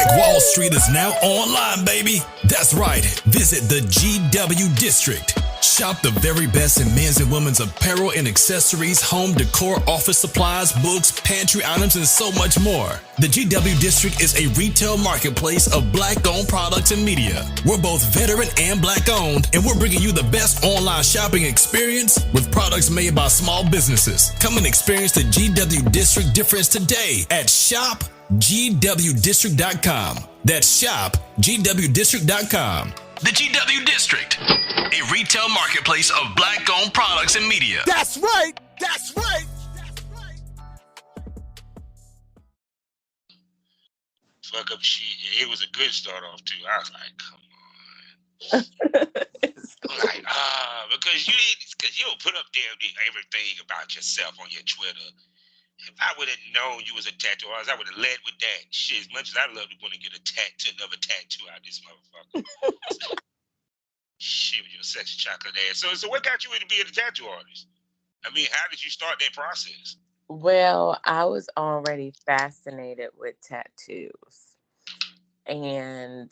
Black Wall Street is now online, baby. That's right. Visit the GW District. Shop the very best in men's and women's apparel and accessories, home decor, office supplies, books, pantry items, and so much more. The GW District is a retail marketplace of Black-owned products and media. We're both veteran and Black-owned, and we're bringing you the best online shopping experience with products made by small businesses. Come and experience the GW District difference today at shopgwdistrict.com. That's shopgwdistrict.com. The GW District, a retail marketplace of Black-owned products and media. That's right. That's right. That's right. Fuck up shit. Yeah, it was a good start off too. I was like, come on. I'm like, because you don't put up damn everything about yourself on your Twitter. If I would have known you was a tattoo artist, I would have led with that. Shit, as much as I love to want to get another tattoo out of this motherfucker. Shit, with your sexy chocolate ass. So what got you into being a tattoo artist? I mean, how did you start that process? Well, I was already fascinated with tattoos. And,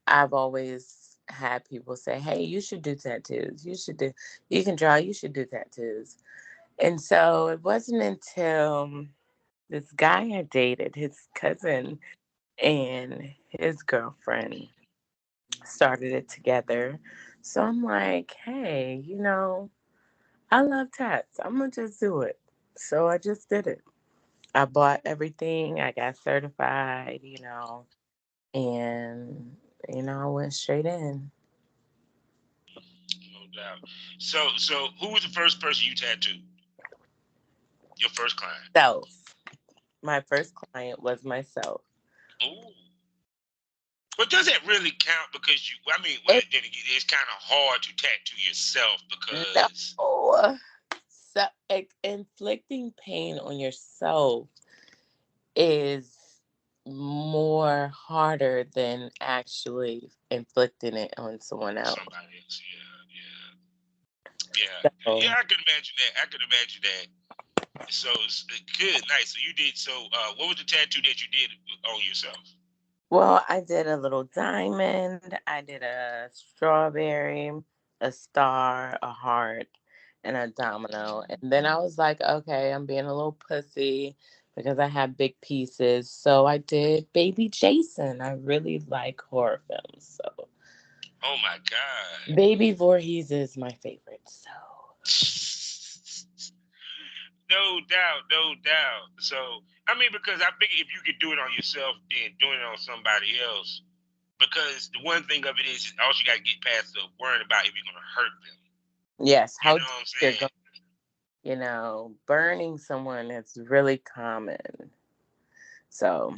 I've always had people say, hey, you should do tattoos. You can draw, you should do tattoos. And so it wasn't until this guy I dated, his cousin and his girlfriend started it together. So I'm like, hey, I love tats. I'm going to just do it. So I just did it. I bought everything. I got certified, and, I went straight in. No doubt. So who was the first person you tattooed? Your first client? Self. My first client was myself. Ooh. But does that really count? Because it's kind of hard to tattoo yourself because... No. So, inflicting pain on yourself is more harder than actually inflicting it on someone else. Somebody else, yeah. So, yeah, I can imagine that. So it's good, nice. So you did. So what was the tattoo that you did on yourself? Well, I did a little diamond. I did a strawberry, a star, a heart, and a domino. And then I was like, okay, I'm being a little pussy because I have big pieces. So I did Baby Jason. I really like horror films. So. Oh my God. Baby Voorhees is my favorite. So. No doubt. So, because I figure if you could do it on yourself, then doing it on somebody else, because the one thing of it is also you got to get past the worrying about if you're going to hurt them. Yes. You know what I'm saying? Burning someone is really common. So.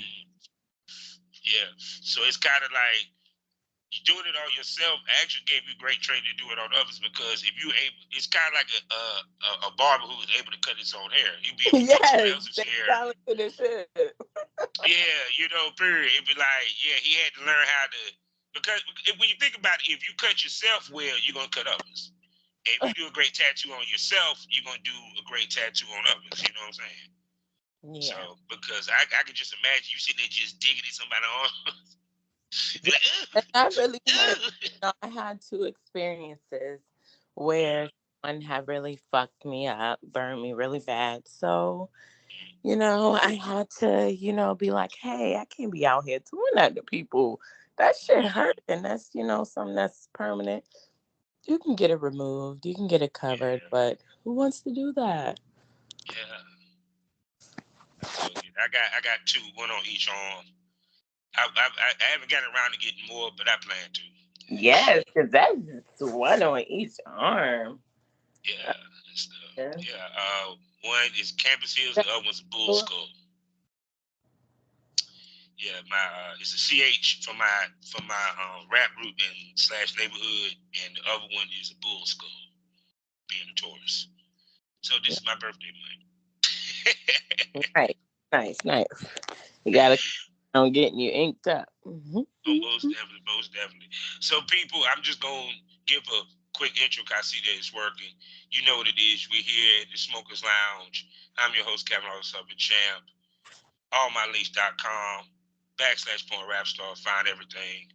Yeah. So it's kind of like, you doing it on yourself actually gave you great training to do it on others because if you able, it's kind of like a barber who was able to cut his own hair. He'd be able to cut someone else's hair. Yeah, period. It'd be like, he had to learn how to, because when you think about it, if you cut yourself well, you're gonna cut others. And if you do a great tattoo on yourself, you're gonna do a great tattoo on others. You know what I'm saying? Yeah. So because I could just imagine you sitting there just digging at somebody's arm. I really I had 2 experiences where one had really fucked me up, burned me really bad. So, I had to, be like, hey, I can't be out here doing that to people. That shit hurt. And that's, something that's permanent. You can get it removed. You can get it covered. Yeah. But who wants to do that? Yeah. I got 2, one on each arm. I haven't gotten around to getting more, but I plan to. Yes, because that's just one on each arm. Yeah. One is Campus Hills, the other one's a bull skull. Yeah, it's a CH for my rap group and / neighborhood, and the other one is a bull skull, being a Taurus. So this is my birthday month. Nice. You gotta on getting you inked up. Mm-hmm. Oh, most definitely. So people, I'm just going to give a quick intro because I see that it's working. You know what it is. We're here at the Smokers Lounge. I'm your host, Kevin Champ. AllMyLinks.com. /Porn Rap Star. Find everything.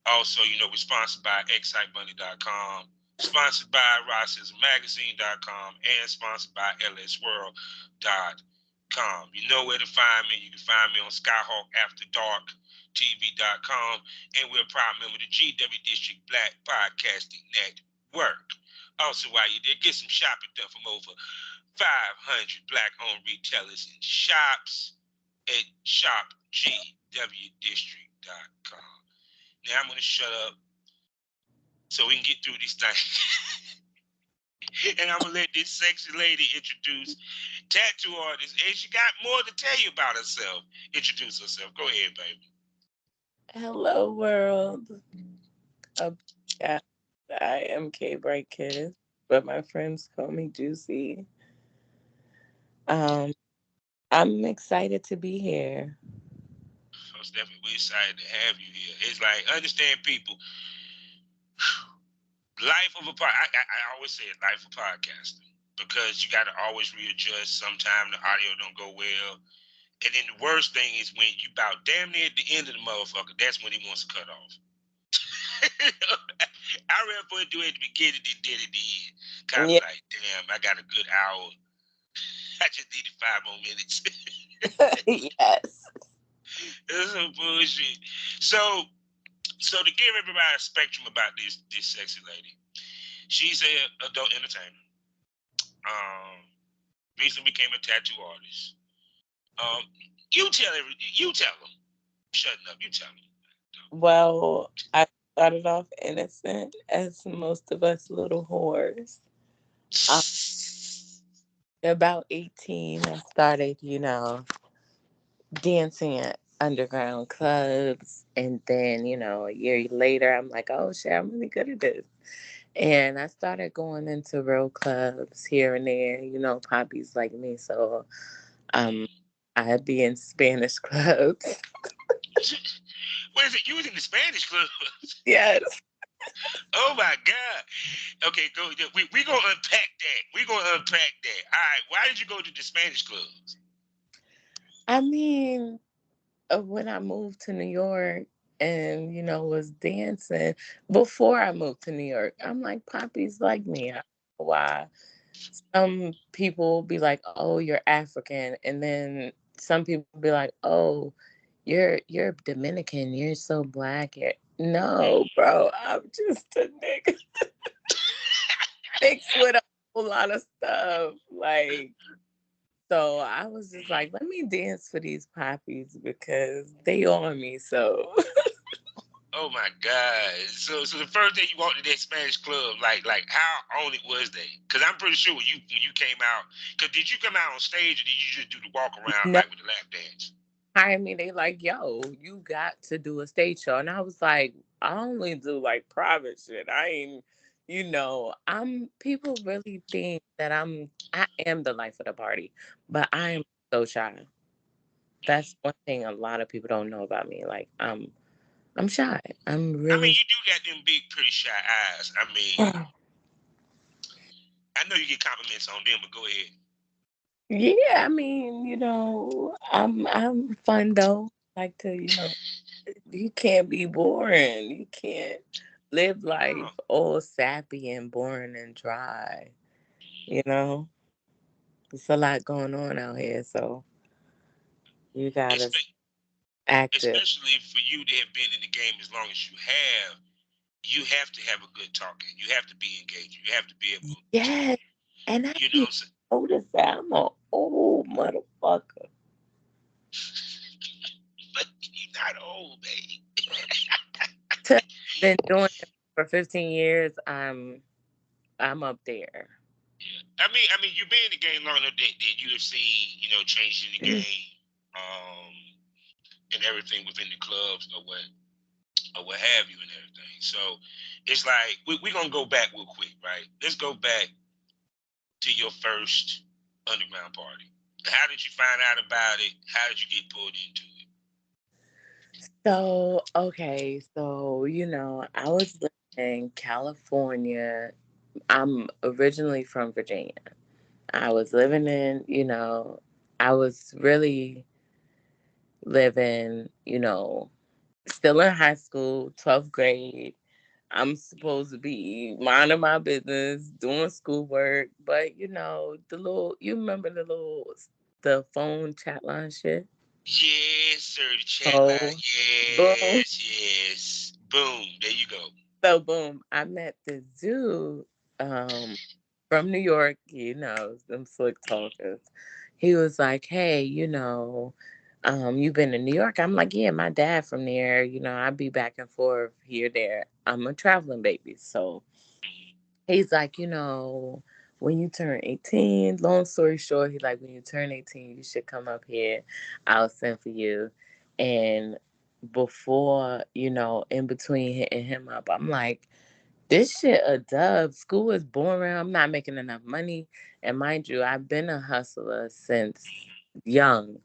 Also, we're sponsored by excitebunny.com, sponsored by RossismMagazine.com, and sponsored by LSWorld.com. You know where to find me. You can find me on SkyhawkAfterDarkTV.com, and we're a proud member of the GW District Black Podcasting Network. Also, while you're there, get some shopping done from over 500 Black-owned retailers and shops at shopgwdistrict.com. Now I'm going to shut up so we can get through this thing. And I'm going to let this sexy lady introduce tattoo artist. And she got more to tell you about herself. Introduce herself. Go ahead, baby. Hello, world. Yeah, I am Brightkiss, but my friends call me Juicy. I'm excited to be here. Most definitely, we're excited to have you here. It's like, understand people, life of a I always say it, life of podcasting, because you got to always readjust. Sometimes the audio don't go well, and then the worst thing is when you about damn near at the end of the motherfucker. That's when he wants to cut off. I rather for it do it at the beginning than did it at the end. Kind of like, damn, I got a good hour. I just needed 5 more minutes. Yes. That's some bullshit. So to give everybody a spectrum about this sexy lady, she's a adult entertainer. Recently became a tattoo artist. You tell them. Shutting up. You tell them. Well, I started off innocent, as most of us little whores. About 18, I started, dancing at underground clubs. And then, a year later, I'm like, oh shit, I'm really good at this. And I started going into real clubs here and there, poppies like me. So I'd be in Spanish clubs. What is it? You was in the Spanish clubs? Yes. Oh my God. Okay, go. We gonna unpack that. We gonna unpack that. All right. Why did you go to the Spanish clubs? I mean, when I moved to New York and, was dancing before I moved to New York, I'm like, poppies like me. I don't know why. Some people be like, oh, you're African. And then some people be like, oh, you're Dominican. You're so black. No, bro, I'm just a nigga mixed with a whole lot of stuff. Like, so I was just like, let me dance for these poppies because they on me. So Oh my God. So the first day you walked to that Spanish club, like how on it was they? Because I'm pretty sure when you came out, because did you come out on stage or did you just do the walk around no, like with the lap dance? they like, yo, you got to do a stage show. And I was like, I only do like private shit. I ain't, people really think that I am the life of the party, but I am so shy. That's one thing a lot of people don't know about me. Like, I'm shy. I'm I mean, really you do got them big, pretty shy eyes. I mean, I know you get compliments on them, but go ahead. yeah, I mean, I'm fun though. Like to, you can't be boring. You can't live life all sappy and boring and dry. You know, there's a lot going on out here, so you gotta Espe- active. Especially for you to have been in the game as long as you have to have a good talking. You have to be engaged. You have to be able to, Yes, and I you know keep what I'm saying? noticing I'm a old motherfucker. But you're not old, baby. Been doing it for 15 years. I'm up there. I mean, you've been in the game long enough that you have seen, changes in the game, um, and everything within the clubs or what have you and everything. So it's like we're gonna go back real quick, right? Let's go back to your first underground party. How did you find out about it? How did you get pulled into it? So, okay, so, I was living in California. I'm originally from Virginia. I was living in, I was really living, still in high school, 12th grade. I'm supposed to be minding my business, doing schoolwork, but you remember the phone chat line shit? Yes, sir. The chat line. Oh, boom. Yes. Boom. There you go. So boom, I met this dude from New York, them slick talkers. He was like, "Hey, you been in New York?" I'm like, "Yeah, my dad from there. I be back and forth here, there. I'm a traveling baby." So he's like, when you turn 18, long story short, he's like, when you turn 18, you should come up here. I'll send for you. And before, in between hitting him up, I'm like, this shit a dub. School is boring. I'm not making enough money. And mind you, I've been a hustler since young.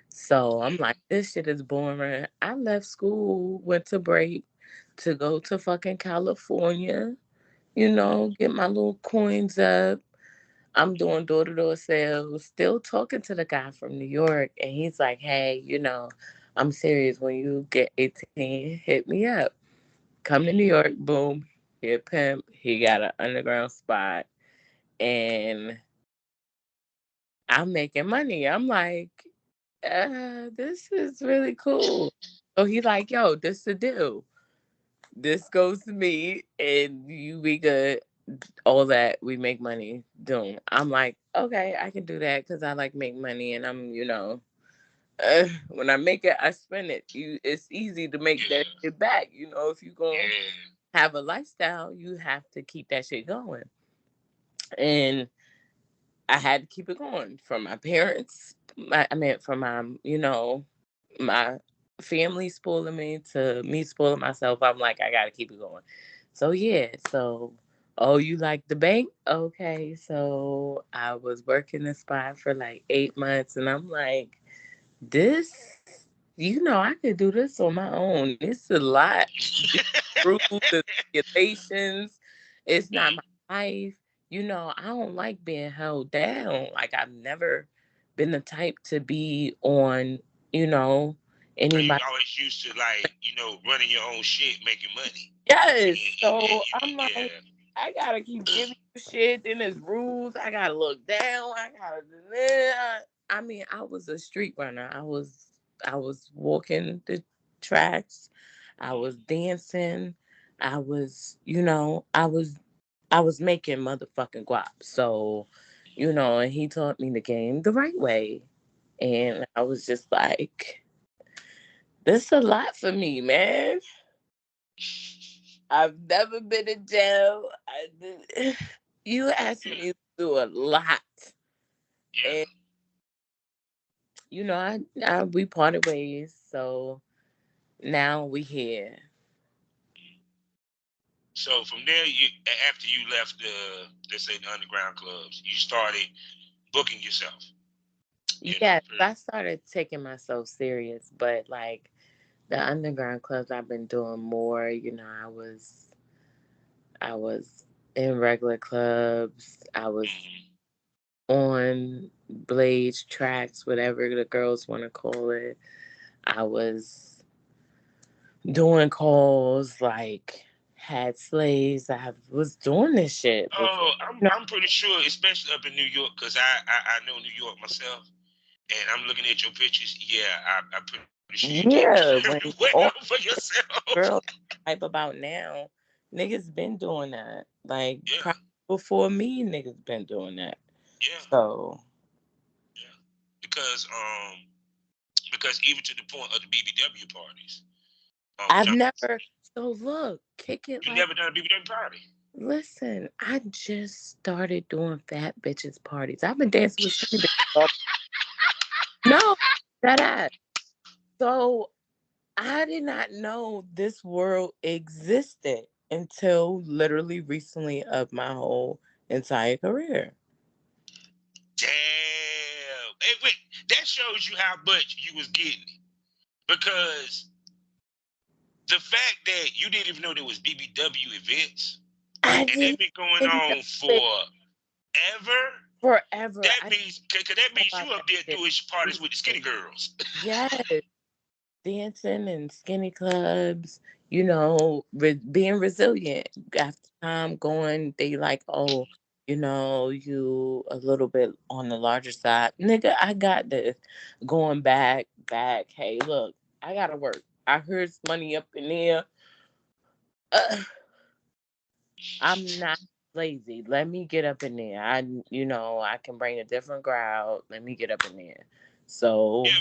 So I'm like, this shit is boring. I left school, went to break to go to fucking California, get my little coins up. I'm doing door-to-door sales, still talking to the guy from New York. And he's like, hey, I'm serious. When you get 18, hit me up. Come to New York, boom. He a pimp. He got an underground spot. And I'm making money. I'm like, this is really cool. So he's like, yo, this the deal. This goes to me and you be good. All that we make money doing. I'm like, okay, I can do that because I like make money and when I make it, I spend it. It's easy to make that Yeah. shit back. If you gonna Yeah. have a lifestyle, you have to keep that shit going. And I had to keep it going from my parents. From my family spoiling me to me spoiling myself. I'm like, I gotta keep it going. So yeah, oh, you like the bank? Okay, so I was working the spot for like 8 months, and I'm like, this, I could do this on my own. It's a lot. Rules and regulations. It's not my life. I don't like being held down. Like I've never been the type to be on, you know, So you anybody. always used to running your own shit, making money. Yes. So I'm And like, I gotta keep giving you shit. Then there's rules. I gotta look down. I gotta. I was a street runner. I was walking the tracks. I was dancing. I was making motherfucking guap. So, and he taught me the game the right way. And I was just like, this is a lot for me, man. I've never been in jail. You asked me to do a lot. yeah. And, we parted ways. So now we here. So from there, after you left the, let's say, the underground clubs, you started booking yourself. Yes, I started taking myself serious, but like the underground clubs I've been doing more, I was in regular clubs. I was on blades, tracks, whatever the girls want to call it. I was doing calls, like had slaves. I was doing this shit before. Oh, I'm pretty sure, especially up in New York, because I know New York myself, and I'm looking at your pictures. Yeah, I'm pretty sure you did Yeah, when very well all for yourself. girls hype about now, niggas been doing that. Like Yeah, probably before me, niggas been doing that. yeah, So yeah. Because even to the point of the BBW parties, I've John, never. So look, kick it you like. never done a BBW party. Listen, I just started doing fat bitches parties. I've been dancing with skinny bitches. No, that ass. So I did not know this world existed until literally recently of my whole entire career. Damn. Hey, wait, that shows you how much you was getting. Because the fact that you didn't even know there was BBW events, I and they've didn't been going even know on it forever, forever. that I didn't means, cause that know means about you up that there shit. doing parties with the skinny girls. Yes. dancing in skinny clubs, being resilient. After time going, they like, oh, you a little bit on the larger side. Nigga, I got this. Going back. Hey, look, I gotta work. I heard money up in there. Uh, I'm not lazy. Let me get up in there. I can bring a different crowd. Let me get up in there. So Yeah,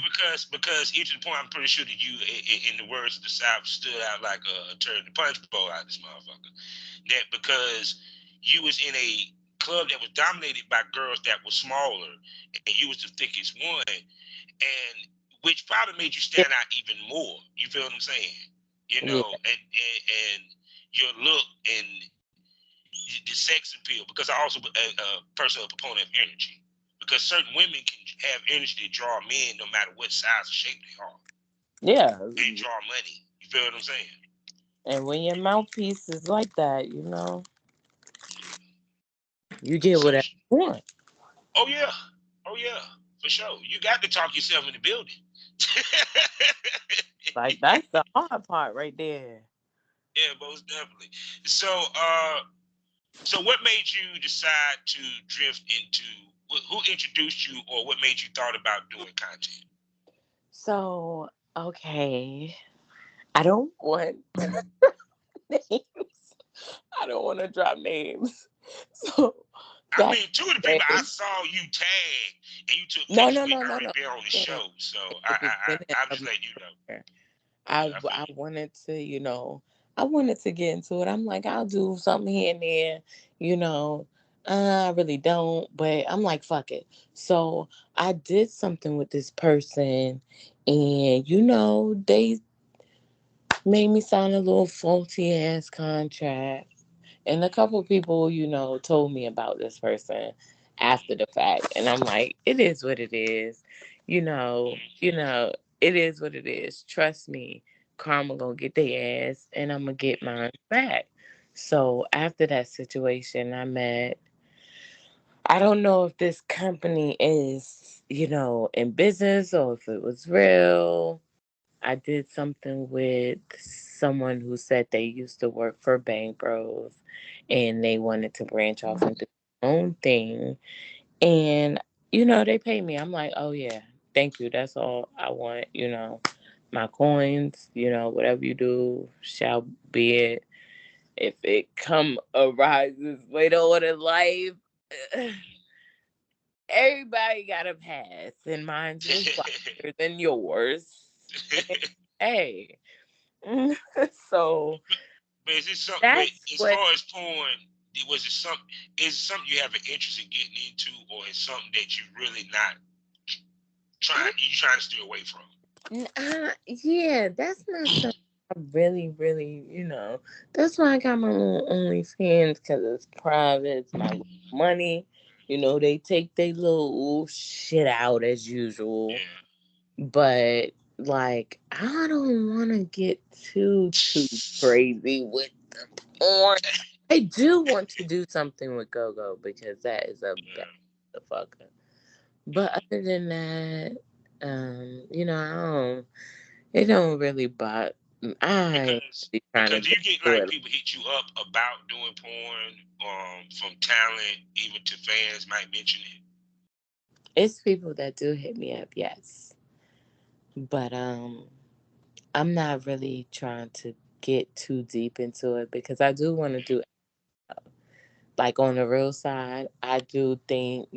because even to the point, I'm pretty sure that you, in the words of the South, stood out like a turd in the punch bowl out of this motherfucker. That because you was in a club that was dominated by girls that were smaller, and you was the thickest one, and which probably made you stand out even more. You feel what I'm saying? yeah, And your look and the sex appeal. Because I also a personal proponent of energy. Because certain women can have energy to draw men no matter what size or shape they are. yeah. And draw money. You feel what I'm saying? And when your mouthpiece is like that, you get So, whatever you want. oh yeah. Oh yeah. For sure. You got to talk yourself in the building. Like that's the hard part right there. Yeah, most definitely. So what made you decide to drift into who introduced you or what made you thought about doing content? So, okay. I don't want names. I don't want to drop names. So I back mean, two of the in people the I day, saw you tag and you took no, pictures no, with no, no, already no. been on the Yeah, show. So at the beginning I'm of just my letting you know. career, Yeah, I feel I you. wanted to, I wanted to get into it. I'm like, I'll do something here and there, you know. I really don't, but I'm like, fuck it. So I did something with this person, and they made me sign a little faulty ass contract. And a couple of people, told me about this person after the fact. And I'm like, it is what it is. It is what it is. Trust me, karma gonna get their ass and I'm gonna get mine back. So after that situation, I don't know if this company is, in business or if it was real. I did something with someone who said they used to work for Bank Bros and they wanted to branch off and do their own thing. And, they paid me. I'm like, oh, yeah, thank you. That's all I want. My coins, whatever you do shall be it. If it come arises later on in life, everybody got a pass, and mine was wider than yours. Hey. So But is it something? But that's as what. far as porn, was it something? Is it something you have an interest in getting into, or is something that you really not trying? You trying to stay away from? Yeah, that's not something I really, really, That's why I got my own OnlyFans because it's private. It's my little money. They take their little shit out as usual. Yeah. But like, I don't want to get too crazy with the porn. I do want to do something with GoGo because that is a bad Yeah. fucker. But other than that, I don't. It don't really bother. I ain't really trying to Because go you get through like it. people hit you up about doing porn, from talent, even to fans might mention it. It's people that do hit me up, yes, but I'm not really trying to get too deep into it because I do want to do like on the real side. I do think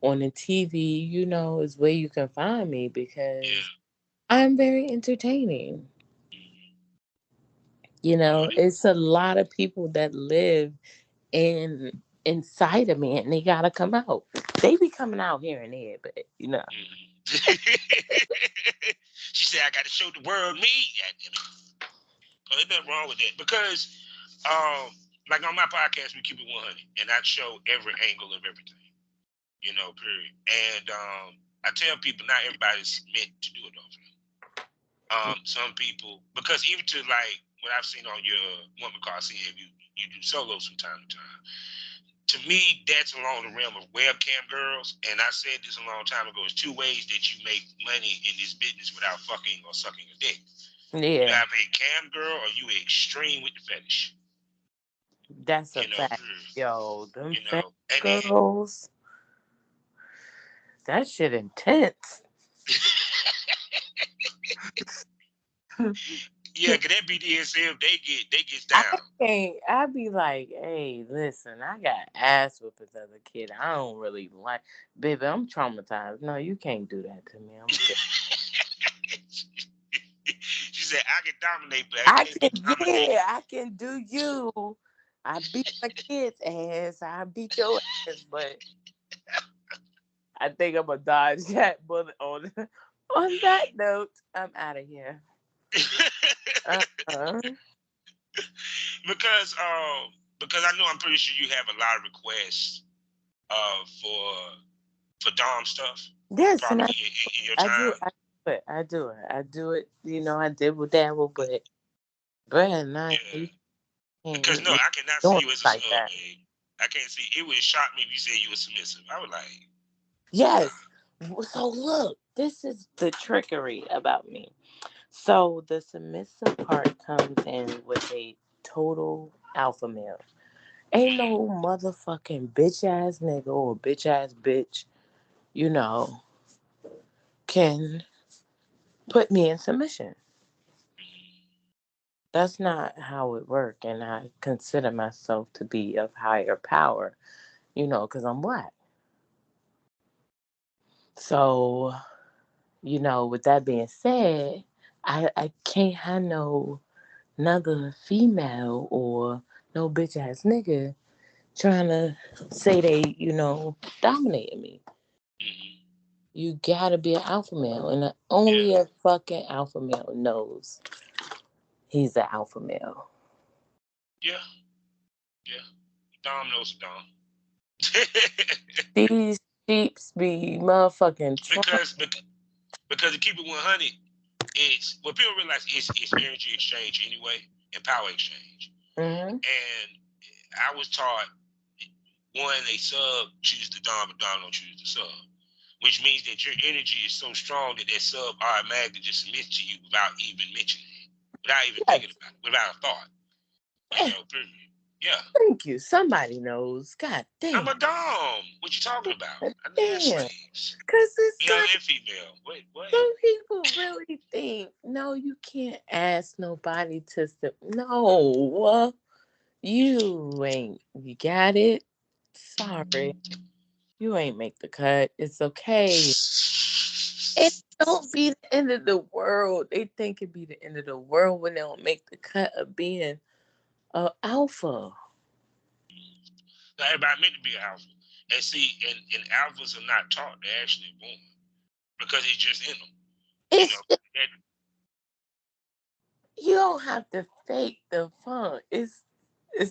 on the TV, is where you can find me because Yeah. I'm very entertaining. Mm-hmm. I know that. It's a lot of people that live in inside of me and they gotta come out. They be coming out here and there, but Mm-hmm. She said, "I got to show the world me." Oh, there's nothing wrong with that because, like on my podcast, we keep it 100, and I show every angle of everything. Period. And I tell people not everybody's meant to do it though. Some people, because even to like what I've seen on your woman call, seeing you do solos from time to time. to me, that's along the realm of webcam girls. And I said this a long time ago. It's two ways that you make money in this business without fucking or sucking a dick. Yeah. You have a cam girl or you extreme with the fetish. That's a fact. Yo, them fetish and girls. That shit intense. Yeah, cause that BDSM, they get down. I be like, hey, listen, I got ass with this other kid. I don't really like, baby, I'm traumatized. No, you can't do that to me. I'm good. She said, I can dominate, but I can't be dominated. Yeah, I can do you. I beat my kid's ass. I beat your ass, but I think I'm gonna dodge that bullet on that note. I'm out of here. Because I know I'm pretty sure you have a lot of requests for Dom stuff. Yes, and probably in your time. I do it. You know, I dibble dabble, but Brad, nice. Yeah. Because no, I cannot see you as a like sub, that. babe. I can't see. It would shock me if you said you were submissive. I would like. Yes. So look, this is the trickery about me. So the submissive part comes in with a total alpha male. Ain't no motherfucking bitch ass nigga or bitch ass bitch, you know, can put me in submission. That's not how it works, and I consider myself to be of higher power, you know, because I'm black. So, you know, with that being said, I can't have no another female or no bitch ass nigga trying to say they, you know, dominated me. Mm-hmm. You gotta be an alpha male, and only a fucking alpha male knows he's an alpha male. Yeah. Dom knows Dom. These sheeps be motherfucking because to keep it 100, it's what people realize is energy exchange anyway and power exchange. Mm-hmm. And I was taught one, a sub chooses the Dom, but Dom don't choose the sub. Which means that your energy is so strong that sub automatically just submits to you without even mentioning it, without even thinking about it, without a thought. You know, period. Yeah. Thank you. Somebody knows. God damn. I'm a Dom. What you talking about? I Damn. slaves. Because it's Male like, and female. Wait, what? some people really think, no, you can't ask nobody to no. You ain't. You got it? Sorry. You ain't make the cut. It's okay. It don't be the end of the world. They think it be the end of the world when they don't make the cut of being an alpha. Now, everybody meant to be an alpha. And see, and alphas are not taught, they're actually born. Because it's just in them. You don't have to fake the fun. It's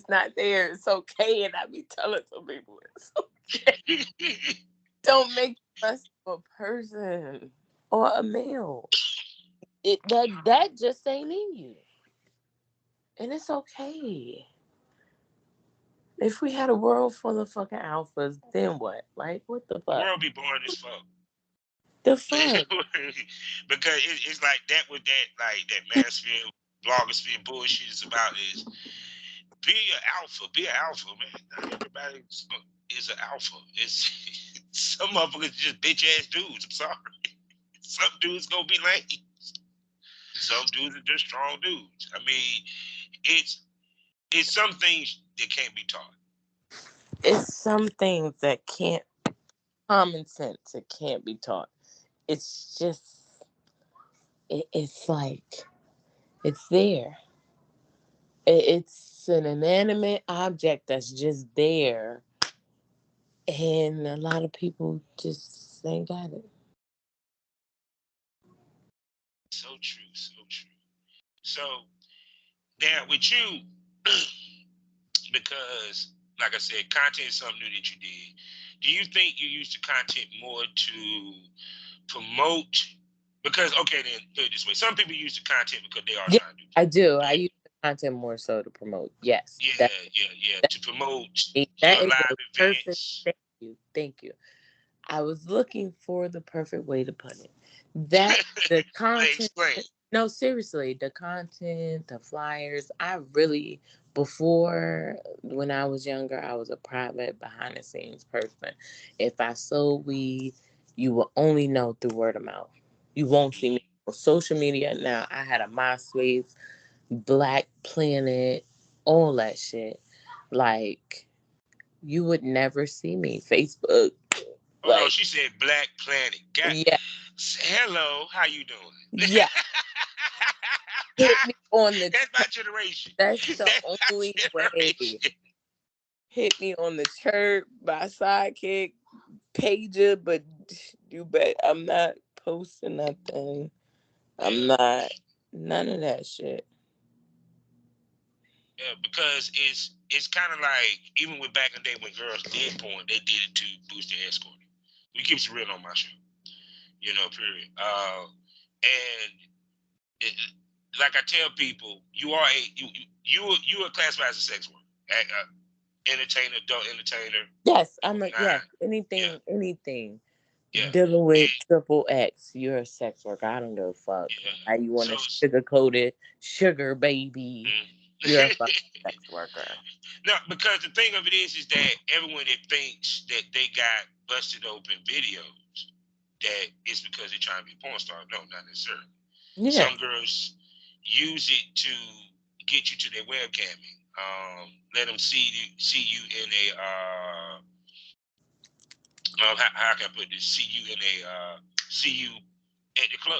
not there. It's okay. And I be telling some people it's okay. Don't make us a person or a male. That just ain't in you. And it's okay. If we had a world full of fucking alphas, then what? Like, what the fuck? The world be boring as fuck. The fuck? Because it's like that with that manosphere, blogosphere bullshit is about is be an alpha, man. Not everybody is an alpha. It's some motherfuckers just bitch ass dudes. I'm sorry. Some dudes gonna be lame. Some dudes are just strong dudes. I mean, it's some things that can't be taught. It's some things that can't, common sense, it can't be taught. It's just, it's like, it's there. It's an inanimate object that's just there. And a lot of people just ain't got it. So true, so true. So now with you, because like I said, content is something new that you did. Do you think you use the content more to promote? Because okay, then put it this way: some people use the content because they are trying to do. I do. I use the content more so to promote. Yes, Yeah. To promote that your is live a perfect. events. Thank you. I was looking for the perfect way to put it. That the content. Explain. No, seriously, the content, the flyers. I really, before when I was younger, I was a private behind the scenes person. If I sold weed, you will only know through word of mouth. You won't see me on social media. Now I had a MySpace, Black Planet, all that shit. Like you would never see me. Facebook, Oh no, like she said Black Planet. yeah, Hello, how you doing? yeah. Hit me on the. That's my generation. That's the That's my only way. generation. Hit me on the chirp by sidekick pager, but you bet I'm not posting nothing. I'm Yeah, not none of that shit. yeah, because it's kind of like even with back in the day when girls did porn, they did it to boost their escort. We keep it real on my show, period. And it, like I tell people, you are classified as a sex worker, entertainer, adult entertainer, Yes, level I'm a yes. 9. Yeah, Anything yeah, dealing with triple X. You're a sex worker. I don't give a fuck yeah. how you want So, to sugarcoat it, sugar baby. You're a fucking sex worker. no, because the thing of it is that everyone that thinks that they got busted open videos, that it's because they're trying to be a porn star. No, not necessarily. Yeah. Some girls use it to get you to their webcamming. Let them see you in a how can I put this? See you at the club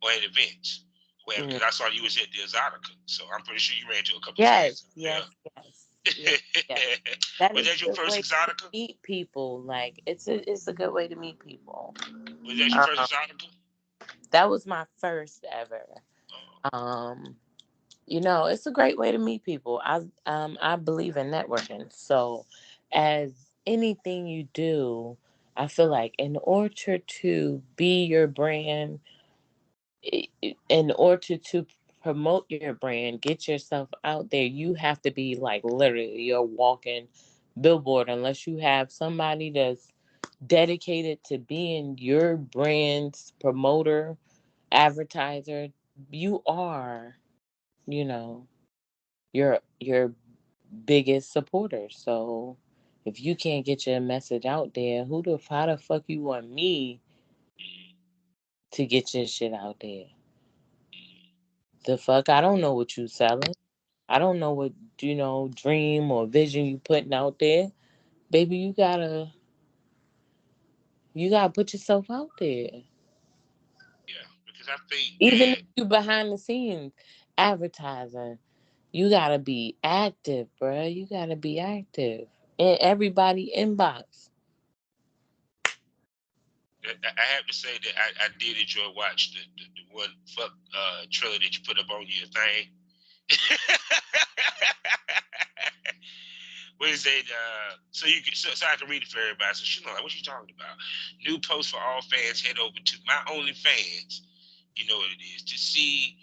or at events. Well, Mm. because I saw you was at the Exotica, so I'm pretty sure you ran to a couple of Yes, fans. yes, yes, yes, yes. Yeah. That Was is that a your good first way to Exotica? meet people. Like it's a good way to meet people. Was that your first Um, Exotica? that was my first ever. Um, it's a great way to meet people. I believe in networking. So, as anything you do, I feel like in order to be your brand, in order to promote your brand, get yourself out there, you have to be like literally your walking billboard. Unless you have somebody that's dedicated to being your brand's promoter, advertiser, you are, you know, your biggest supporter. So if you can't get your message out there, how the fuck you want me to get your shit out there? The fuck, I don't know what you selling. I don't know what dream or vision you putting out there. Baby, you gotta put yourself out there. Yeah, because I think Even that if you behind the scenes advertising, you gotta be active, bruh. You gotta be active in everybody inbox. I have to say that I did enjoy watch the one fuck trailer that you put up on your thing. What is it? So I can read it for everybody. So she's like, what you talking about? New post for all fans. Head over to my OnlyFans. You know what it is to see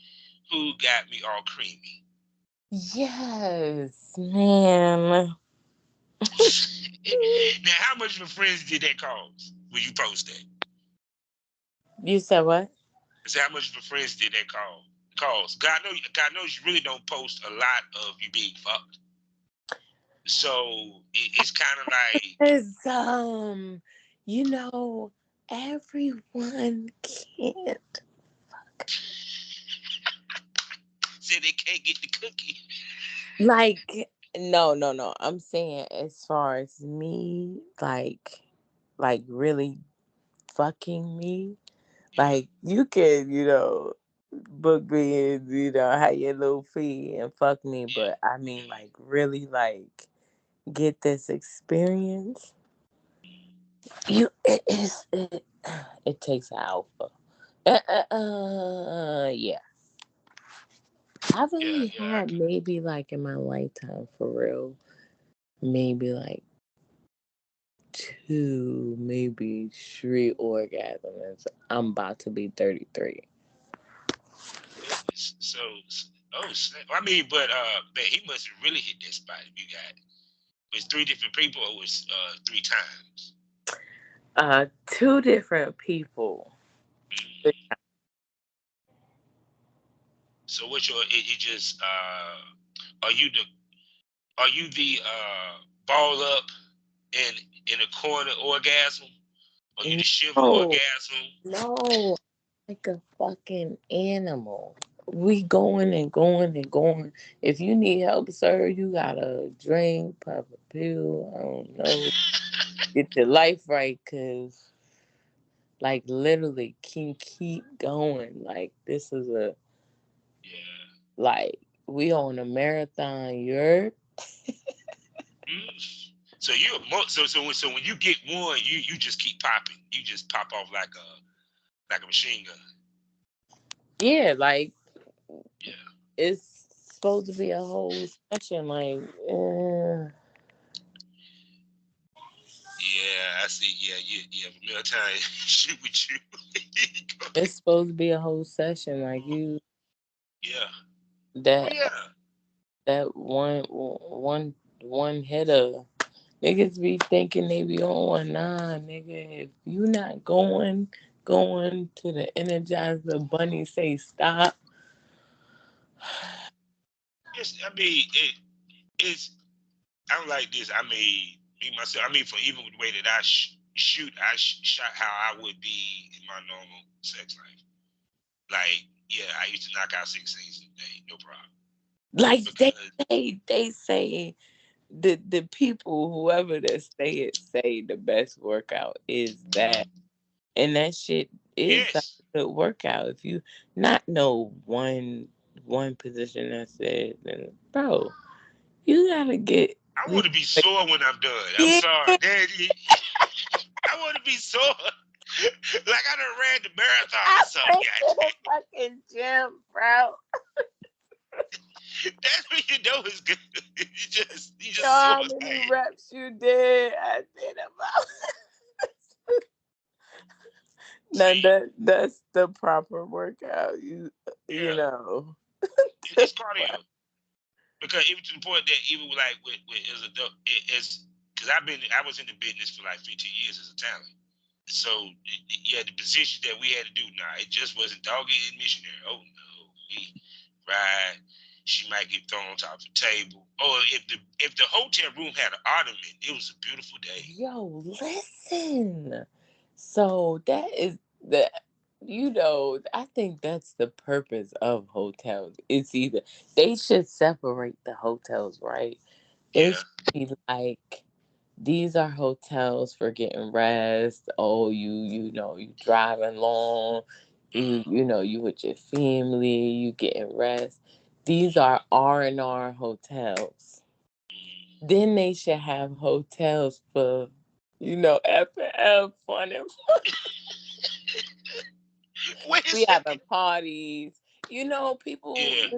who got me all creamy. Yes, man. Now, how much of a friends did that cost when you post that? You said what? I said, how much of a friends did that cost? God knows you really don't post a lot of you being fucked. So it's kind of like Cause everyone can't. said they can't get the cookie. Like, no, no, no. I'm saying as far as me, like really fucking me. Yeah, Like you can, book me and have your little fee and fuck me, yeah, but I mean yeah. like really like get this experience. It takes an alpha. Yeah. I've Yeah, only yeah, had maybe like in my lifetime for real, maybe like two, maybe three orgasms. I'm about to be 33. so Oh, snap. I mean, but man, he must have really hit that spot. If you got it was 3 different people, or it was 3 times. 2 different people. Mm. So what's your? It just are you the ball up in a corner orgasm? Or you the shiver No, orgasm? no, like a fucking animal. We going and going and going. If you need help, sir, you gotta drink, pop a pill. I don't know. Get your life right, cause like literally can keep going. Like this is a Yeah. like we on a marathon. You're Mm. So you so when you get one, you just keep popping. You just pop off like a machine gun. yeah, like Yeah. it's supposed to be a whole session. Like Yeah, I see. Yeah, for real time shoot with you. it's supposed to be a whole session. Like you Yeah. Oh that yeah. that one hitter. Niggas be thinking they be on. Nah, nigga, if you not going to the Energizer Bunny say stop. It's I mean it's I'm like this. I mean me myself. I mean for even with the way that I shoot, shot how I would be in my normal sex life. Like yeah, I used to knock out 6 things a day, no problem. Like Because they say the people whoever that say the best workout is that, and that shit is a yes, good workout. If you not know one position that says, then bro, you gotta get I you. want to be sore when I'm done. I'm Yeah, sorry, Daddy. I want to be sore. Like I done ran the marathon or I something. went to the fucking gym, bro. That's when you know it's good. You You know just sore how as many hell. reps you did? I did about. Now See, that's the proper workout. You yeah, know. it's cardio because even to the point that even with as a as because I was in the business for like 15 years as a talent. So yeah, the positions that we had to do now, it just wasn't doggy and missionary. Oh no, we ride. She might get thrown on top of the table. Or if the hotel room had an ottoman, it was a beautiful day. Yo, listen. So that is the, I think that's the purpose of hotels. It's either they should separate the hotels, right? It Yeah. should be like these are hotels for getting rest. Oh, you driving long. You with your family. You getting rest. These are R&R hotels. Then they should have hotels for, after have fun and Wait a we second. having parties. People, Yeah,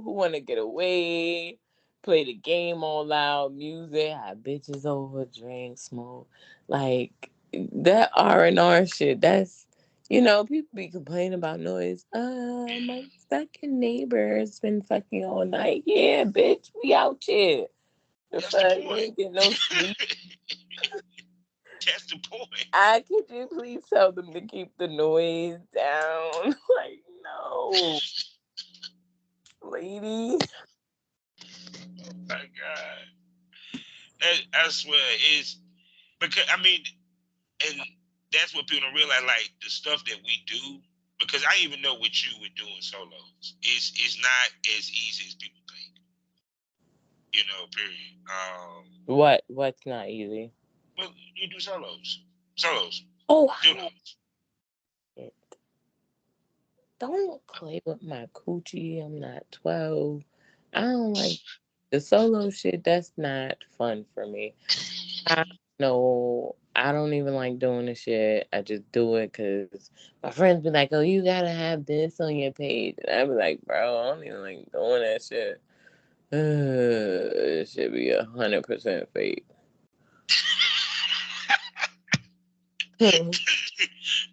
who want to get away, play the game all loud, music, have bitches over, drink, smoke. Like that R&R shit, that's, people be complaining about noise. My yeah. fucking neighbor's been fucking all night. Yeah, bitch, we out here. The That's the fuck, you point. ain't getting no sleep. That's the point. Could you please tell them to keep the noise down? Like, no, lady. My God. I swear it's because I mean, and that's what people don't realize. Like the stuff that we do, because I even know what you were doing solos. It's not as easy as people think. Period. What's not easy? Well, you do solos, Oh, I duos. it. Don't play with my coochie. I'm not 12. I don't like the solo shit. That's not fun for me. I No, I don't even like doing the shit. I just do it because my friends be like, "Oh, you gotta have this on your page," and I be like, "Bro, I don't even like doing that shit. It should be 100% fake."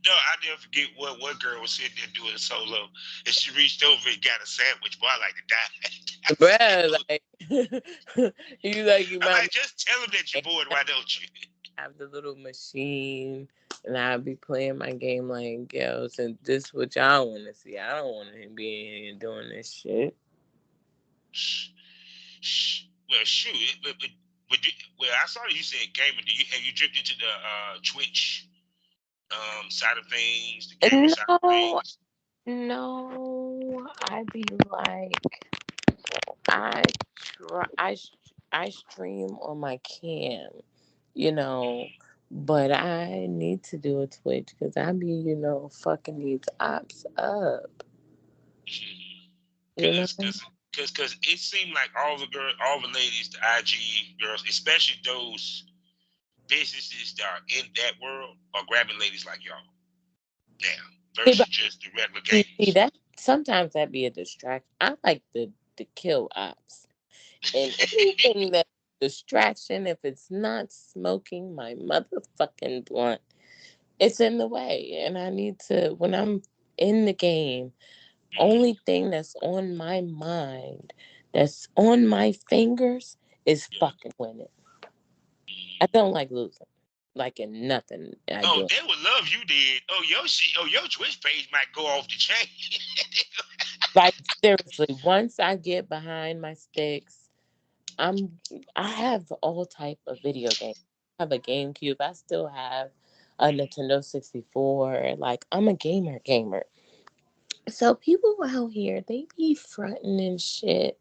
No, I never forget what one girl was sitting there doing a solo, and she reached over and got a sandwich. Boy, I like to die. Bruh, like you I'm my like, just tell them that you're bored. Why don't you? have the little machine and I'll be playing my game like, yo, since this what y'all want to see. I don't want to be in here doing this shit. Well, shoot, well, I saw you said gaming. Have you dripped into the Twitch side of things, the gaming side of No, things? no, I be like, I try, I stream on my cam, you know, but I need to do a Twitch because I be, fucking these ops up, you know. Because it seemed like all the ladies, the IG girls, especially those businesses that are in that world, are grabbing ladies like y'all now See, versus but just the regular see gamers. that sometimes that be a distraction. I like the kill ops and anything that distraction. If it's not smoking my motherfucking blunt, it's in the way, and I need to when I'm in the game. Mhm. Only thing that's on my mind, that's on my fingers, is Yeah. fucking winning. I don't like losing. Like in nothing I Oh, do. they would love you did. Your Twitch page might go off the chain. Like seriously, once I get behind my sticks, I'm I have all type of video games. I have a GameCube. I still have a Nintendo 64. Like I'm a gamer. So people out here, they be fronting and shit.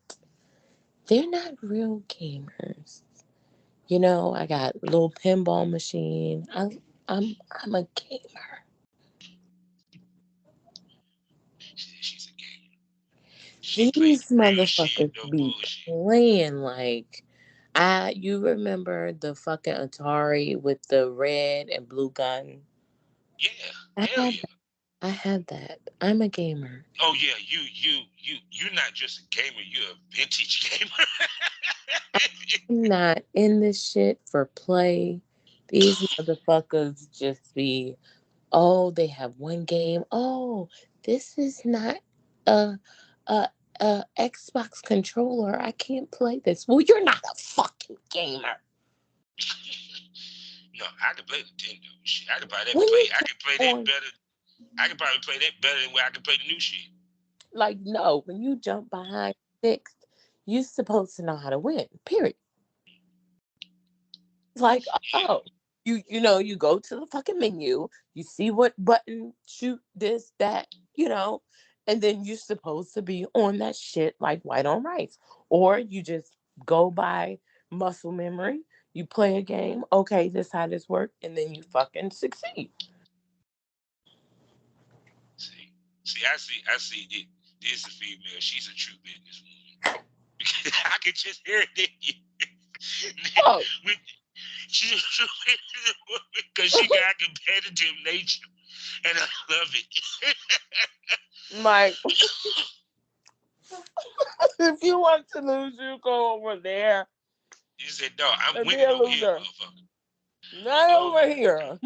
They're not real gamers. I got a little pinball machine. I'm a gamer. She's a gamer. She plays These real shit, motherfuckers no be bullshit. playing like you remember the fucking Atari with the red and blue gun? Yeah, I hell had yeah. that. I had that. I'm a gamer. Oh yeah, you're not just a gamer, you're a vintage gamer. I'm not in this shit for play. These motherfuckers just be, oh, they have one game. Oh, this is not a a Xbox controller. I can't play this. Well, you're not a fucking gamer. No, I can play Nintendo shit. I can buy that When play. you I jump can play that on, better. I can probably play that better than where I can play the new shit. like, no, when you jump behind sticks, you're supposed to know how to win. Period. It's like, Yeah. oh, you go to the fucking menu, you see what button shoot this, that, and then you're supposed to be on that shit like white on rice. Or you just go by muscle memory, you play a game, okay, this how this works, and then you fucking succeed. See, I see. This is a female. She's a true businesswoman. Because I can just hear it in you. Oh, When she's a true businesswoman because she got competitive nature, and I love it. Mike, if you want to lose, you go over there You said, no, I'm and be winning a over here, loser. motherfucker. Not Oh over my, here.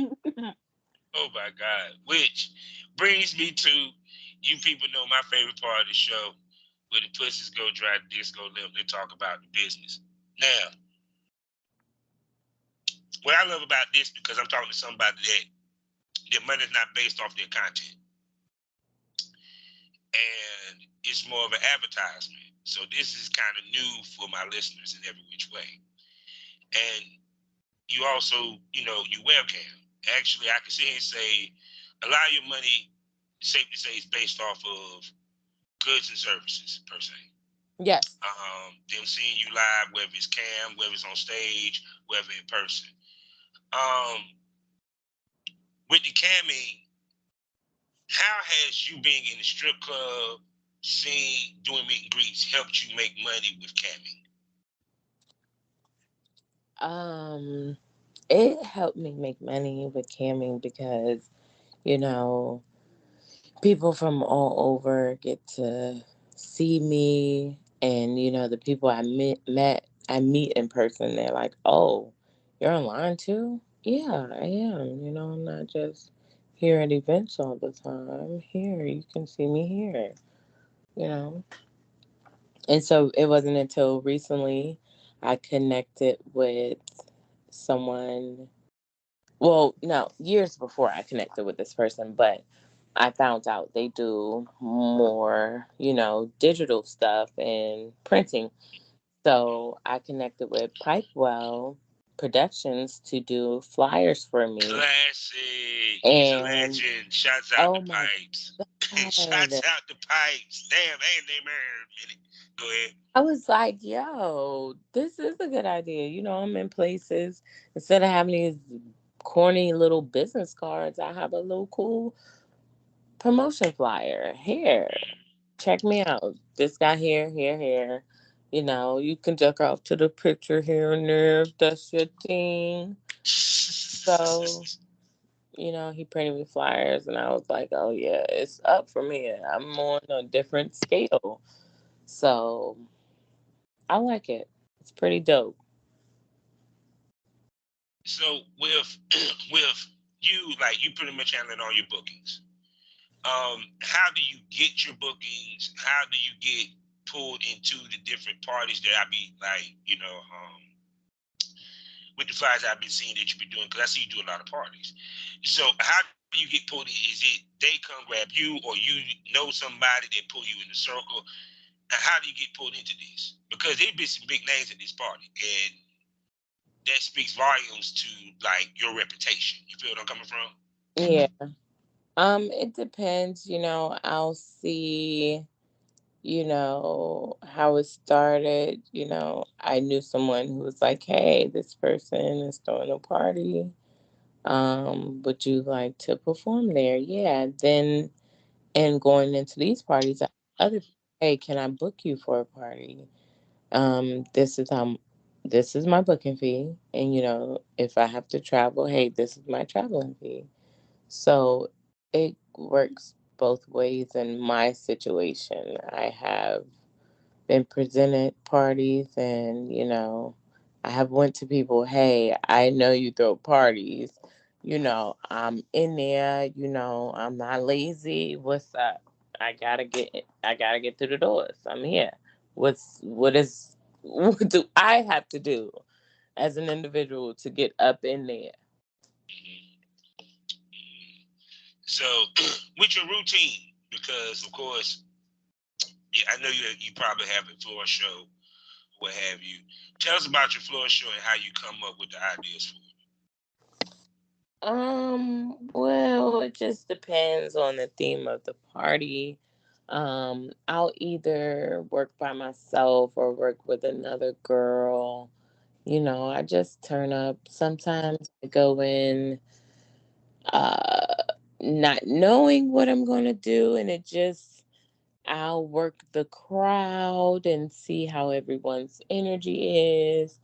oh my God. Which brings me to you people know my favorite part of the show, where the pussies go dry, the dicks go limp, they talk about the business. Now, what I love about this, because I'm talking to somebody that their money's not based off their content. And it's more of an advertisement. So this is kind of new for my listeners in every which way. And you also, you webcam. Actually, I can sit here and say a lot of your money, safe to say, is based off of goods and services per se. Yes. Them seeing you live, whether it's cam, whether it's on stage, whether in person. Um, with the camming, how has you being in the strip club, seeing, doing meet and greets, helped you make money with camming? Um, it helped me make money with camming because, you know, people from all over get to see me, and the people I meet in person, they're like, oh, you're online too? Yeah, I am. I'm not just here at events all the time. Here, you can see me here, you know. And so it wasn't until recently I connected with someone. Well, no, years before I connected with this person, but I found out they do more, digital stuff and printing. So I connected with Pipewell Productions to do flyers for me. Classic. He's a And legend. Shouts out oh the my pipes. God. Shouts out the pipes. Damn, ain't they man? Go ahead. I was like, yo, this is a good idea. I'm in places, instead of having these corny little business cards, I have a little cool promotion flyer. Here, check me out. This guy here, here, here. You can duck off to the picture here and there if that's your thing. So, he printed me flyers, and I was like, oh, yeah, it's up for me. I'm on a different scale. So, I like it. It's pretty dope. So with with you, like you pretty much handling all your bookings. How do you get your bookings? How do you get pulled into the different parties that I be like, with the flyers I've been seeing that you be doing? Because I see you do a lot of parties. So how do you get pulled in? Is it they come grab you, or you know somebody that pull you in the circle? And how do you get pulled into this? Because there be some big names at this party, and that speaks volumes to like your reputation. You feel what I'm coming from? Yeah. It depends, I'll see, how it started. I knew someone who was like, hey, this person is throwing a party. Would you like to perform there? Yeah. Then, and going into these parties, other people, hey, can I book you for a party? This is this is my booking fee. And, if I have to travel, hey, this is my traveling fee. So it works both ways in my situation. I have been presented parties, and I have went to people, hey, I know you throw parties. I'm in there, I'm not lazy. What's up? I gotta get through the doors. I'm here. What do I have to do as an individual to get up in there? So with your routine, because of course, yeah, I know you probably have a floor show, what have you. Tell us about your floor show and how you come up with the ideas for it. Well, it just depends on the theme of the party. I'll either work by myself or work with another girl. I just turn up. Sometimes I go in uh not knowing what I'm going to do, and I'll work the crowd and see how everyone's energy is.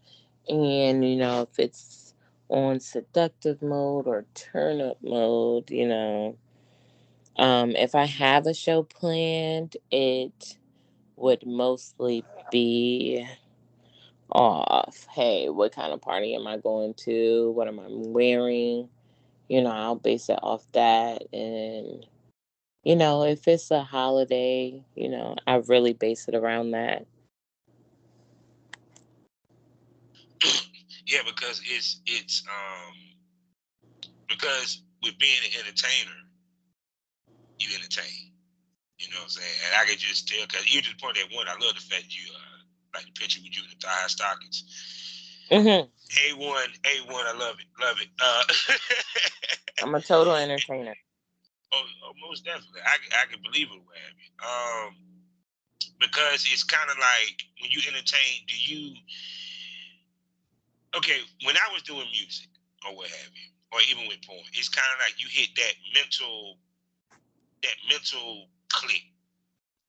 And, if it's on seductive mode or turn up mode, if I have a show planned, it would mostly be off. Hey, what kind of party am I going to? What am I wearing? I'll base it off that. And, if it's a holiday, I really base it around that. Yeah, because because with being an entertainer, you entertain. You know what I'm saying? And I can just tell, because even to the point that one, I love the fact you like the picture with you in the thigh high stockings. Hmm. A1, A1, I love it, love it. I'm a total entertainer. Most definitely, I can believe it. What have you? Because it's kind of like when you entertain, do you? Okay, when I was doing music or what have you, or even with porn, it's kind of like you hit that mental click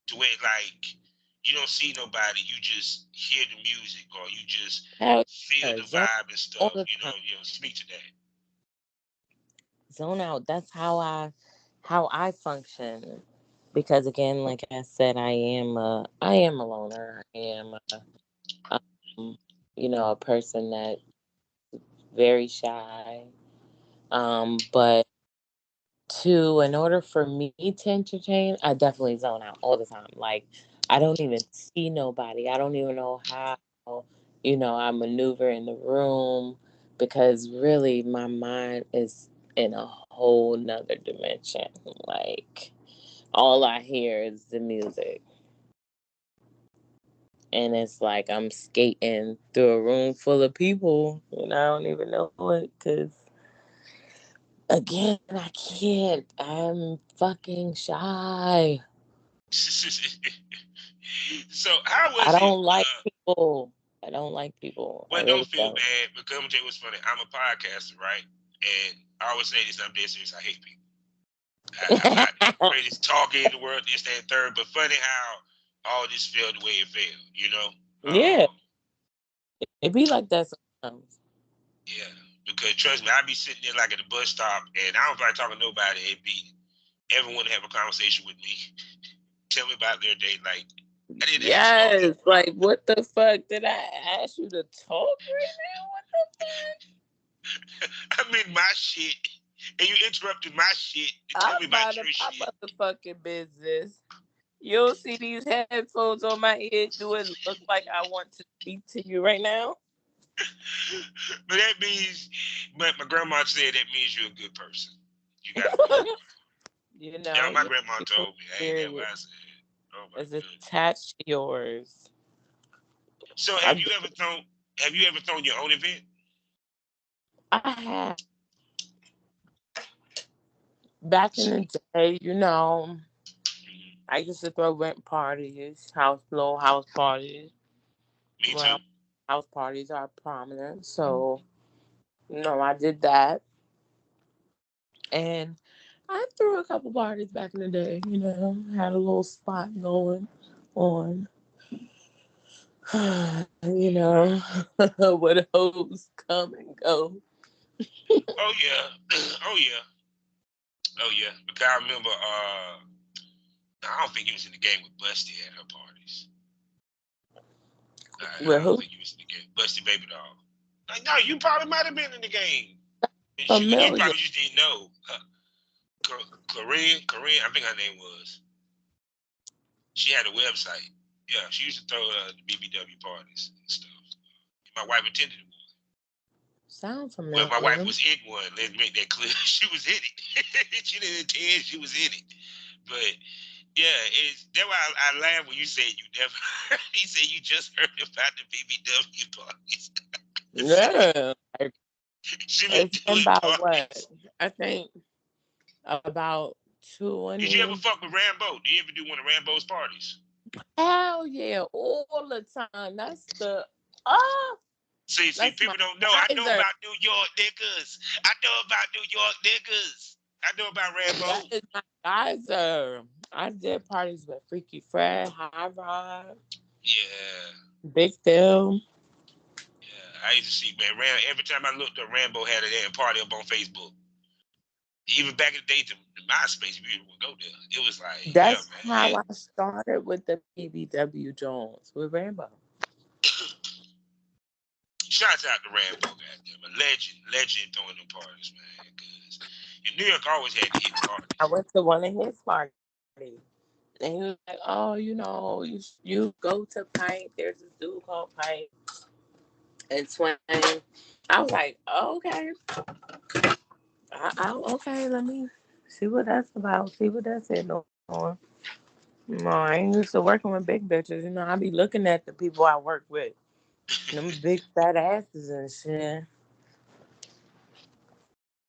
to where like you don't see nobody, you just hear the music or you just Hell feel yeah, the zone vibe and all stuff. the time. Speak to that. Zone out. That's how I function. Because again, like I said, I am a loner. I am um, a person that's very shy. But in order for me to entertain, I definitely zone out all the time. Like, I don't even see nobody. I don't even know how, I maneuver in the room because really my mind is in a whole nother dimension. Like, all I hear is the music. And it's like I'm skating through a room full of people, and I don't even know it because, again, I can't. I'm fucking shy. So how I was it? don't like people. I don't like people. I Well, don't really feel don't. bad because I'm gonna tell you what's funny. I'm a podcaster, right? And I always say this. I'm dead serious. I hate people. I'm not the greatest talker in the world. This, that, and third. But funny how all this fell the way it fell. You know. Yeah, it be like that sometimes. Yeah. Because trust me, I be sitting there like at the bus stop, and I don't like talking to nobody. It be everyone have a conversation with me. Tell me about their day. Like I didn't ask you all that, Yes, bro. like what the fuck? Did I ask you to talk right now? What the I'm in my shit, and you interrupted my shit to tell fuck? me I'm about out your of my shit. motherfucking business. You'll see these headphones on my ear. Do it look like I want to speak to you right now? But that means, but my grandma said that means you're a good person. You got a good heart. Yeah, my Your grandma human told me. Ain't that what spirit I said? Oh my is goodness. attached to yours. So I, have you ever thrown your own event? I have back in the day, I used to throw rent parties, little house parties. Me too. Well, house parties are prominent, so I did that, and I threw a couple parties back in the day. Had a little spot going on. Where the hoes come and go. Oh yeah. Oh yeah. Oh yeah. Because I remember I don't think he was in the game with Busty at her parties. I With don't who? think he was in the game. Busty Baby Doll. Like, no, you probably might have been in the game. And you Familiar. probably just didn't know. Corinne, I think her name was. She had a website. Yeah, she used to throw the BBW parties and stuff. My wife attended one. Sounds Well, my wife familiar. was in one. Let's make that clear. She was in it. She didn't attend. She was in it. But yeah, that's why I laughed when you said you never. He said you just heard about the BBW parties. Yeah. She didn't It's do been it about what? parties. I think about Did you ever 20. fuck with Rambo? Did you ever do one of Rambo's parties? Hell yeah, all the time. Oh, See, that's my people don't know. I know geyser. about New York niggas. I know about New York niggas. I know about That Rambo. is my geyser. I did parties with Freaky Fred, High Rod, Yeah. Big Phil. Yeah, I used to see, man, every time I looked up, Rambo had a damn party up on Facebook. Even back in the day, the MySpace, people would go there. It was like, yeah, That's how man. I started with the BBW Jones with Rambo. Shouts out to Rambo, goddamn. A legend throwing them parties, man. Because New York always had the hit I parties. went to one of his parties. And he was like, "Oh, you go to Pike. There's this dude called Pike and Swain." I was like, oh, "Okay, okay. Let me see what that's about. See what that's hitting on." No, I ain't used to working with big bitches. I be looking at the people I work with, them big fat asses and shit.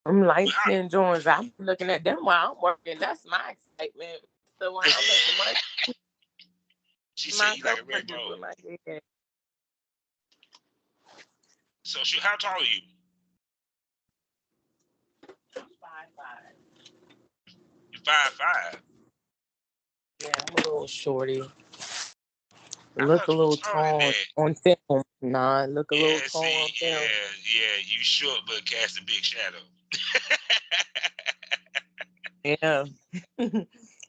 I'm light skinned joints. I'm looking at them while I'm working. That's my excitement. So while I'm making money, She said my you like a coworkers Rambo. with my dick. So, how tall are you? 5'5". You're 5'5". Yeah, I'm a little shorty. I Look a thought you were little taller than tall that. on film. Nah, look a little Yeah, tall see, on film. yeah, you short but cast a big shadow. Yeah.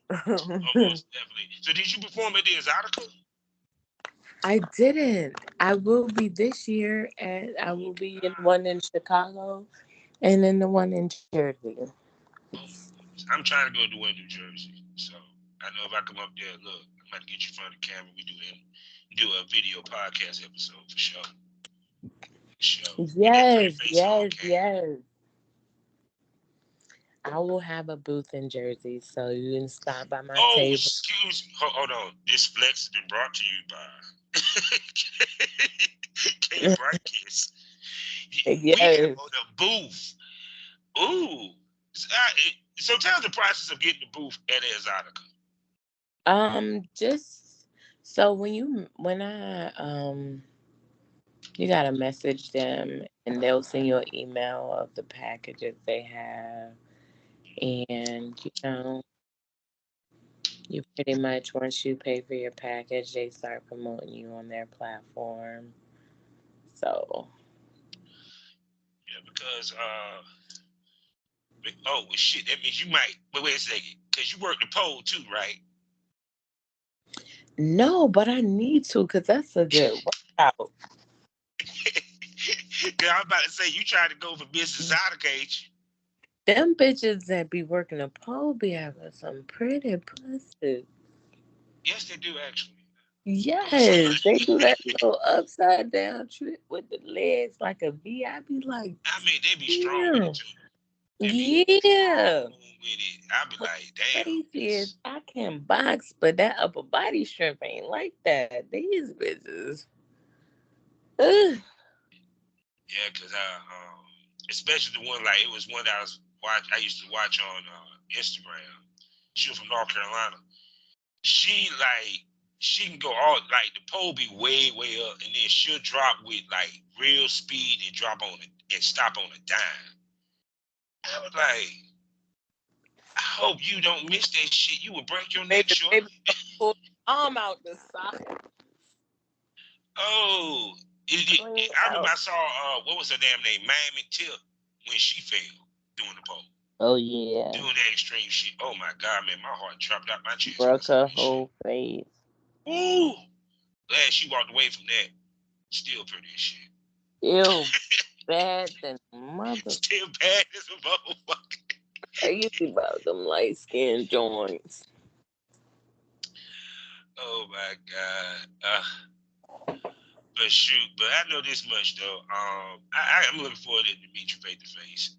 Almost definitely. So did you perform at the Exotica? I didn't. I will be this year, and I Oh will be in God. one in Chicago and in the one in Jersey. Oh I'm trying to go to New Jersey. So I know if I come up there, look, I'm about to get you in front of the camera. We do a video podcast episode for sure. Yes, yes. I will have a booth in Jersey, so you can stop by my Oh, table. excuse me. Hold on. This flex has been brought to you by Kayla Brightkiss. We have Yes. on the booth. Ooh. So tell us the process of getting the booth at Exotica. Just so you gotta message them and they'll send you an email of the packages they have, and you pretty much, once you pay for your package, they start promoting you on their platform. So Yeah, because oh well, shit, that means you might. But wait a second, because you work the pole too, right? no, but I need to because that's a good workout. Cause I'm about to say you tried to go for Mrs. Exotica, ain't you? Them bitches that be working the pole be having some pretty pussies. Yes, they do actually. Yes, they do that little upside down trick with the legs like a V. I be like, I mean, they be strong with damn. it too. They be Yeah. strong with it. I be What's like, damn. crazy is I can box, but that upper body strength ain't like that. These bitches. Ugh. Yeah, cause especially the one like it was one that I used to watch on Instagram. She was from North Carolina. She like she can go all like the pole be way up, and then she'll drop with like real speed and drop on it and stop on a dime. I was like, I hope you don't miss that shit. You will break your neck, shorty. Baby, pull arm out the side. Oh, Clean I remember out. I saw what was her damn name, Miami Tip, when she fell doing the pole, Oh yeah. doing that extreme shit. Oh my god, man, my heart dropped out my chest when I Broke saw her that shit. whole face. Ooh, glad she walked away from that. Still pretty as shit. Ew, bad than mother. Still bad as a motherfucker. Crazy about them light skin joints. Oh my god. But shoot, but I know this much though. I'm looking forward to meet you face to face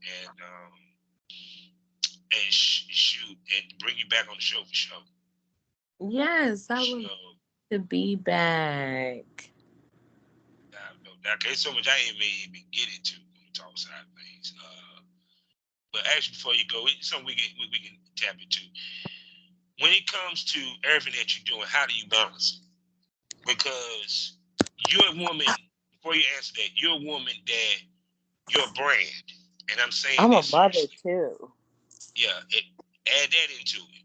and shoot and bring you back on the show for sure. Yes, I would love So to be back. there's so much I ain't even get into when we talk side things. But actually, before you go, it's something we can tap into. When it comes to everything that you're doing, how do you balance it? Because you're a woman. Before you answer that, you're a woman that you're a brand, and I'm saying I'm a this mother seriously. too. Yeah, add that into it.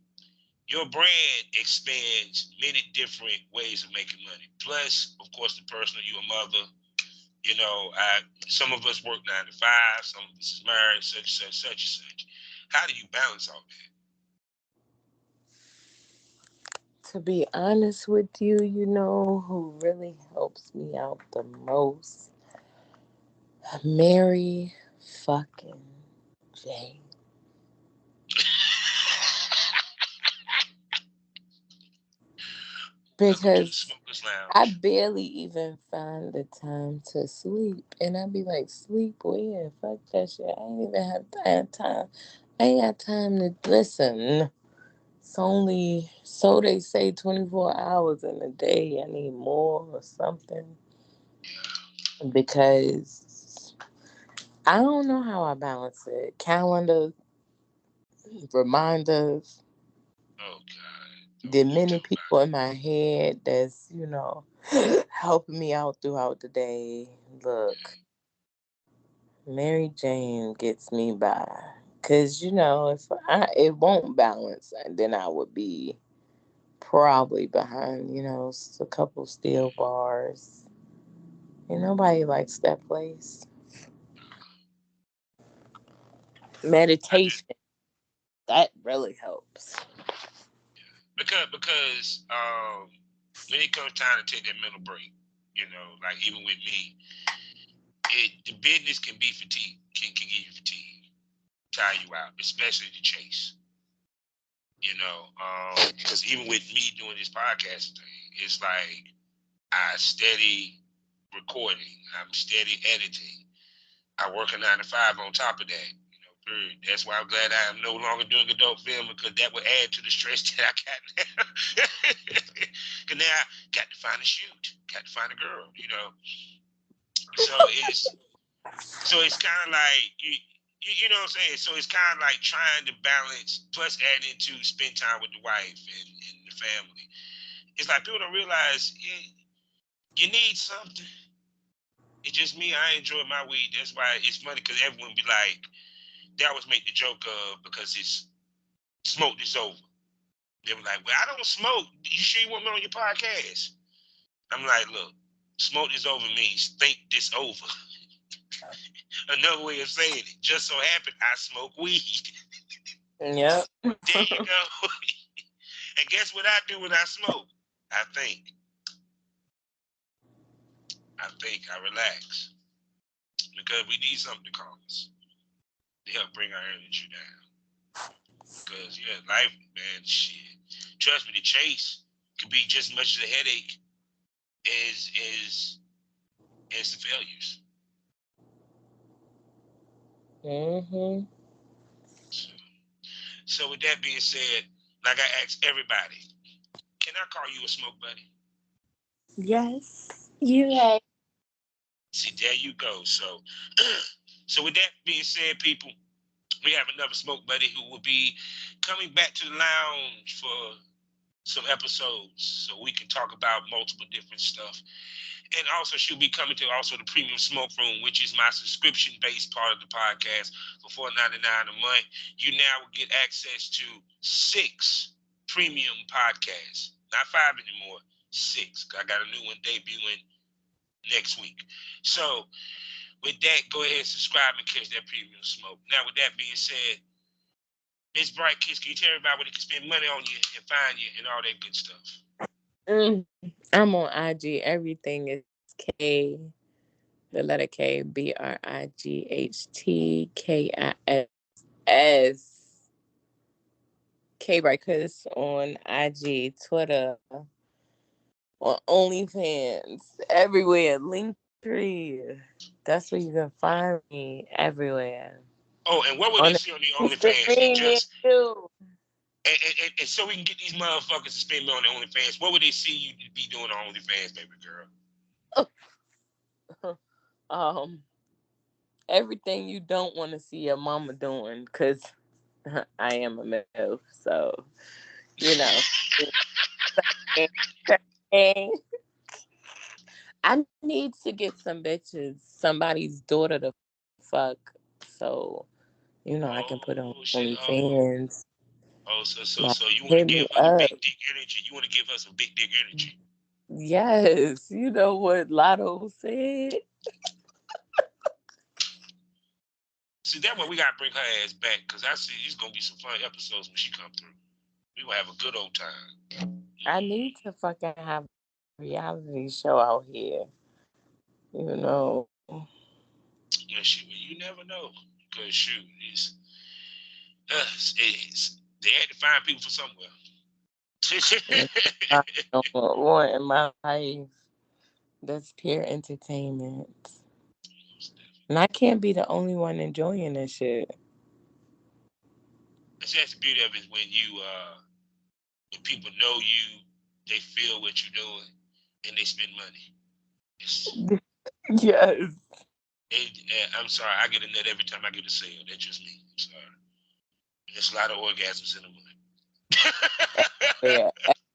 Your brand expands many different ways of making money. Plus, of course, the personal. You're a mother. You know, some of us work 9 to 5. Some of us is married, such and such. How do you balance all that? To be honest with you, who really helps me out the most? Mary fucking Jane. Welcome to the Because Smokers I Lounge. barely even find the time to sleep. And I be like, sleep where? Fuck that shit. I ain't even have time. I ain't got time to listen. It's only, so they say, 24 hours in a day. I need more or something. Because I don't know how I balance it. Calendar, reminders, Oh God, the don't even many tell me people about in my head that's, helping me out throughout the day. Look, Mary Jane gets me by. Cause if it won't balance, then I would be probably behind, a couple steel bars. And nobody likes that place. it. I just Meditation, that really helps. because when it comes time to take that mental break, like even with me, the business can be fatigue, can give you fatigue, tire you out, especially the chase. Because even with me doing this podcast thing, it's like I steady recording, I'm steady editing, I work a 9 to 5 on top of that. Period. That's why I'm glad I am no longer doing adult film, because that would add to the stress that I got now. Because now I got to find a shoot, got to find a girl, So it's kind of like you know what I'm saying. So it's kind of like trying to balance, plus adding to spend time with the wife and the family. It's like people don't realize you need something. It's just me. I enjoy my weed. That's why it's funny, because everyone be like, they always make the joke of, because it's smoke this over. They were like, well, I don't smoke. You sure you want me on your podcast? I'm like, look, smoke this over means think this over. Another way of saying it, just so happened I smoke weed. Yep. There you go. And guess what I do when I smoke? I think. I relax. Because we need something to calm us, to help bring our energy down. Because, life, man, shit. Trust me, the chase could be just as much as a headache as the failures. Mm-hmm. So with that being said, like I asked everybody, can I call you a smoke buddy? Yes. You. See, there you go. So, so with that being said, people, we have another smoke buddy who will be coming back to the lounge for some episodes, so we can talk about multiple different stuff. And also, she'll be coming to also the Premium Smoke Room, which is my subscription-based part of the podcast for $4.99 a month. You now will get access to 6 premium podcasts, not 5 anymore, 6. I got a new one debuting next week. So with that, go ahead and subscribe and catch that premium smoke. Now, with that being said, Miss Brightkiss, can you tell everybody where they can spend money on you and find you and all that good stuff? I'm on IG. Everything is K, the letter K, BRIGHTKISS. K Brightkiss on IG, Twitter, on OnlyFans, everywhere. Linktree. That's where you can find me, everywhere. Oh, and what would they see on the OnlyFans? And so we can get these motherfuckers to spend money on the OnlyFans. What would they see you be doing on OnlyFans, baby girl? Everything you don't want to see your mama doing, because I am a MILF, so I need to get some bitches, somebody's daughter to fuck, so I can put on OnlyFans. So you want to give her the big dick energy? You want to give her some big dick energy? Yes, you know what Lotto said. See, that's why we gotta bring her ass back, because I see these gonna be some fun episodes when she come through. We gonna have a good old time. I need to fucking have a reality show out here. Yeah, you never know, because shoot, they had to find people for somewhere. I don't want in my life. That's pure entertainment. And I can't be the only one enjoying this shit. That's the beauty of it, when when people know you, they feel what you're doing, and they spend money. Yes. I'm sorry, I get a nut every time I get a sale. That's just me. I'm sorry. There's a lot of orgasms in the money.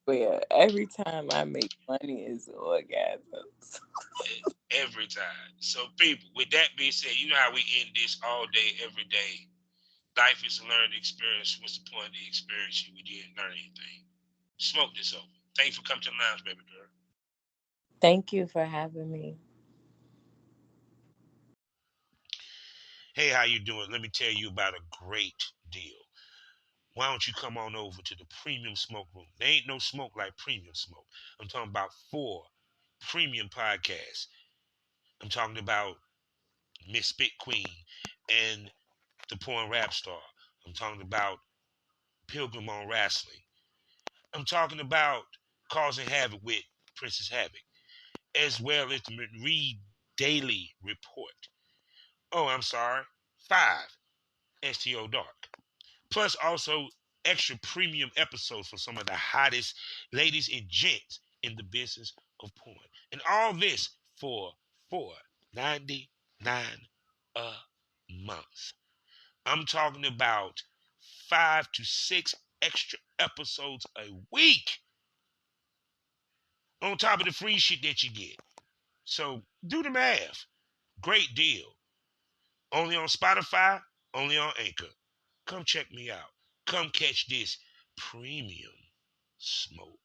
Everywhere. Every time I make money is orgasms. Every time. So, people, with that being said, you know how we end this all day, every day. Life is a learning experience. What's the point of the experience? We didn't learn anything. Smoke this over. Thanks for coming to the lounge, baby girl. Thank you for having me. Hey, how you doing? Let me tell you about a great deal. Why don't you come on over to the Premium Smoke Room? There ain't no smoke like Premium Smoke. I'm talking about 4 premium podcasts. I'm talking about Miss Spit Queen and the Porn Rap Star. I'm talking about Pilgrim on Wrestling. I'm talking about Causing Havoc with Princess Havoc, as well as the Reed Daily Report. Oh, I'm sorry, 5 STO Dark. Plus also extra premium episodes for some of the hottest ladies and gents in the business of porn. And all this for $4.99 a month. I'm talking about 5 to 6 extra episodes a week on top of the free shit that you get. So do the math. Great deal. Only on Spotify, only on Anchor. Come check me out. Come catch this premium smoke.